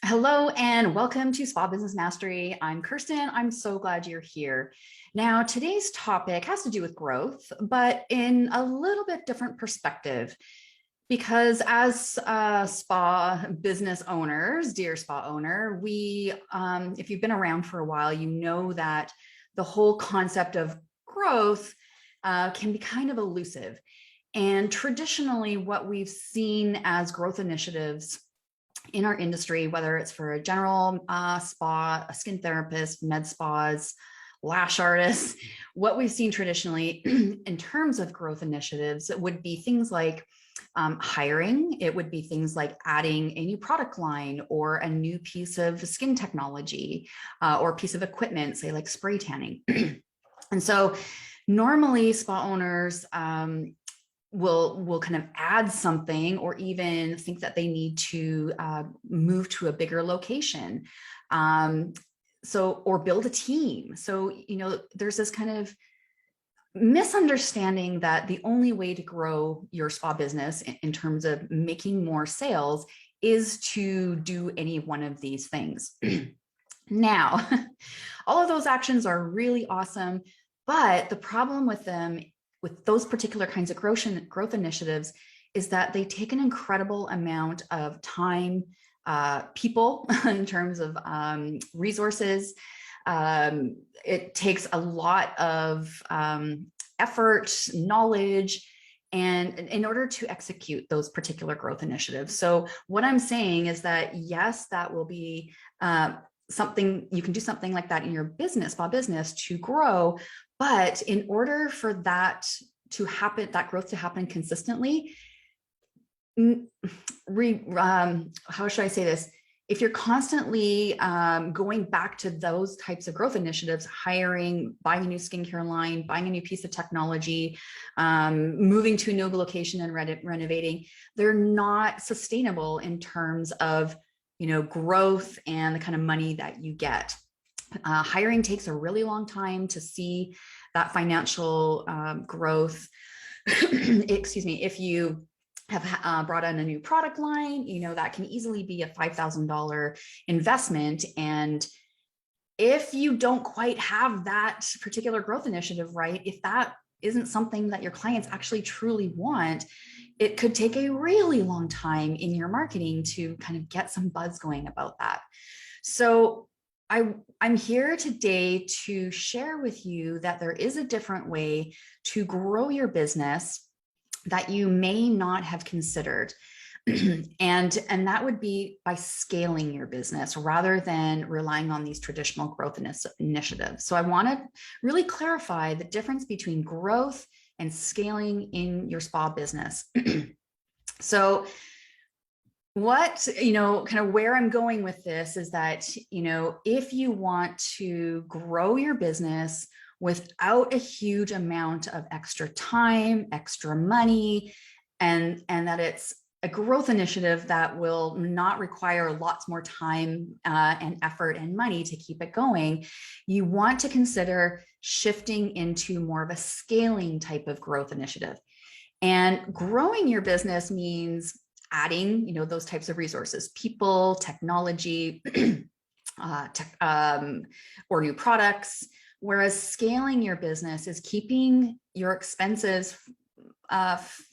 Hello and welcome to Spa Business Mastery. I'm Kirsten. I'm so glad you're here. Now, today's topic has to do with growth, but in a little bit different perspective. Because as spa business owners, dear spa owner, if you've been around for a while, you know that the whole concept of growth can be kind of elusive. And traditionally, what we've seen as growth initiatives in our industry, whether it's for a general spa, a skin therapist, med spas, lash artists, what we've seen traditionally in terms of growth initiatives would be things like hiring. It would be things like adding a new product line or a new piece of skin technology or piece of equipment, say like spray tanning. And so normally spa owners will kind of add something or even think that they need to move to a bigger location, or build a team. So there's this kind of misunderstanding that the only way to grow your spa business in terms of making more sales is to do any one of these things. Now, all of those actions are really awesome, but the problem with them, with those particular kinds of growth initiatives, is that they take an incredible amount of time, people, in terms of resources. It takes a lot of effort, knowledge, and in order to execute those particular growth initiatives. So what I'm saying is that, yes, that will be something, you can do something like that in your business, spa business, to grow. But in order for that to happen, that growth to happen consistently, how should I say this? If you're constantly going back to those types of growth initiatives, hiring, buying a new skincare line, buying a new piece of technology, moving to a new location and renovating, they're not sustainable in terms of growth and the kind of money that you get. Hiring takes a really long time to see that financial growth. Excuse me. If you have brought in a new product line, that can easily be a $5,000 investment. And if you don't quite have that particular growth initiative right, if that isn't something that your clients actually truly want, it could take a really long time in your marketing to kind of get some buzz going about that. So I'm here today to share with you that there is a different way to grow your business that you may not have considered. and that would be by scaling your business rather than relying on these traditional growth initiatives. So I want to really clarify the difference between growth and scaling in your spa business. So kind of where I'm going with this is that, if you want to grow your business without a huge amount of extra time, extra money, and that it's a growth initiative that will not require lots more time and effort and money to keep it going, you want to consider shifting into more of a scaling type of growth initiative. And growing your business means adding, those types of resources, people, technology, or new products. Whereas scaling your business is keeping your expenses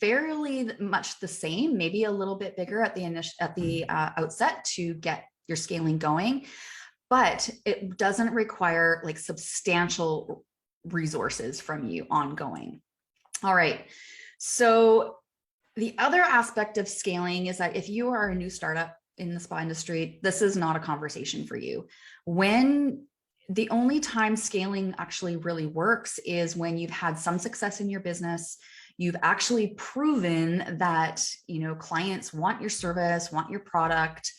fairly much the same, maybe a little bit bigger at the outset to get your scaling going, but it doesn't require like substantial resources from you ongoing. All right. So the other aspect of scaling is that if you are a new startup in the spa industry, this is not a conversation for you. When the only time scaling actually really works is when you've had some success in your business, you've actually proven that, clients want your service, want your product.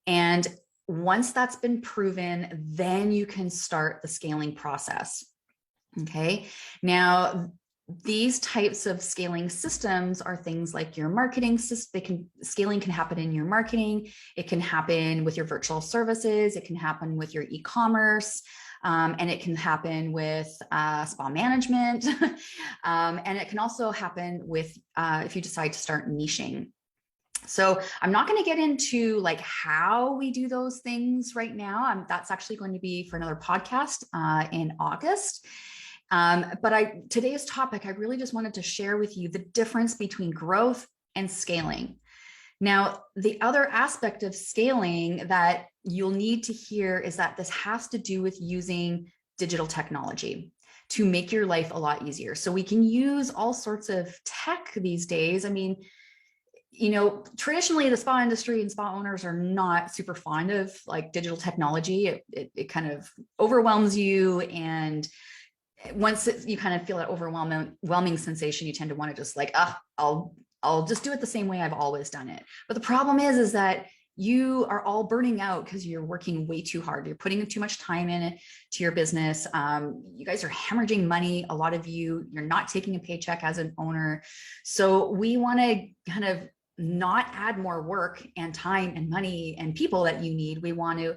And once that's been proven, then you can start the scaling process. Okay. Now, these types of scaling systems are things like your marketing system. Scaling can happen in your marketing. It can happen with your virtual services. It can happen with your e-commerce. And it can happen with spa management. And it can also happen with if you decide to start niching. So I'm not going to get into like how we do those things right now. That's actually going to be for another podcast in August. But today's topic, I really just wanted to share with you the difference between growth and scaling. Now, the other aspect of scaling that you'll need to hear is that this has to do with using digital technology to make your life a lot easier. So we can use all sorts of tech these days. I mean, traditionally the spa industry and spa owners are not super fond of like digital technology. It kind of overwhelms you. And once you kind of feel that overwhelming sensation, you tend to want to just like, I'll just do it the same way I've always done it. But the problem is that you are all burning out because you're working way too hard. You're putting too much time in it to your business. You guys are hemorrhaging money. A lot of you're not taking a paycheck as an owner. So we want to kind of not add more work and time and money and people that you need. We want to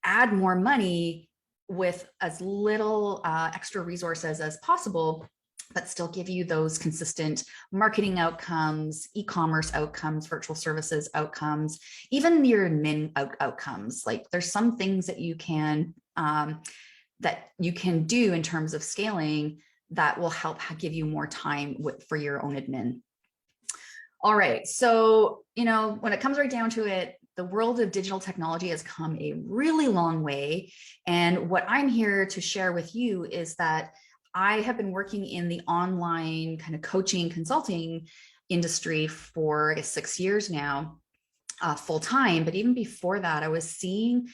add more money with as little extra resources as possible, but still give you those consistent marketing outcomes, e-commerce outcomes, virtual services outcomes, even your admin outcomes. Like there's some things that you can do in terms of scaling that will help give you more time for your own admin. All right. So, when it comes right down to it, the world of digital technology has come a really long way. And what I'm here to share with you is that I have been working in the online kind of coaching consulting industry for 6 years now, full time. But even before that, I was seeing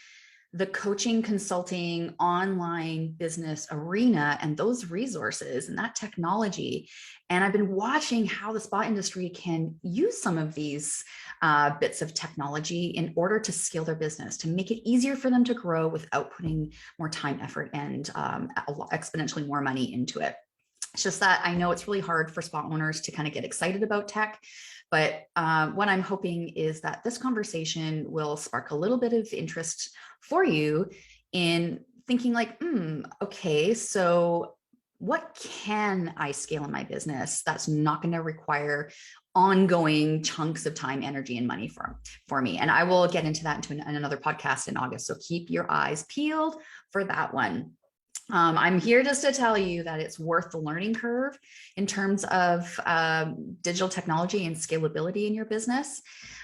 the coaching, consulting, online business arena and those resources and that technology. And I've been watching how the spa industry can use some of these bits of technology in order to scale their business, to make it easier for them to grow without putting more time, effort, and exponentially more money into it. It's just that I know it's really hard for spa owners to kind of get excited about tech. But what I'm hoping is that this conversation will spark a little bit of interest for you in thinking like, okay, so what can I scale in my business that's not going to require ongoing chunks of time, energy, and money for me? And I will get into that in another podcast in August. So keep your eyes peeled for that one. I'm here just to tell you that it's worth the learning curve in terms of digital technology and scalability in your business.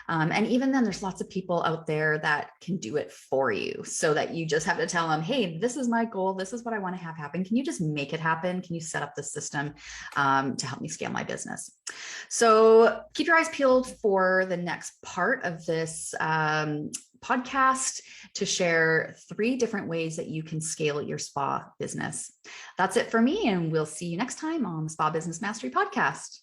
And even then, there's lots of people out there that can do it for you, so that you just have to tell them, hey, this is my goal. This is what I want to have happen. Can you just make it happen? Can you set up the system to help me scale my business? So keep your eyes peeled for the next part of this podcast to share 3 different ways that you can scale your spa business. That's it for me, and we'll see you next time on the Spa Business Mastery Podcast.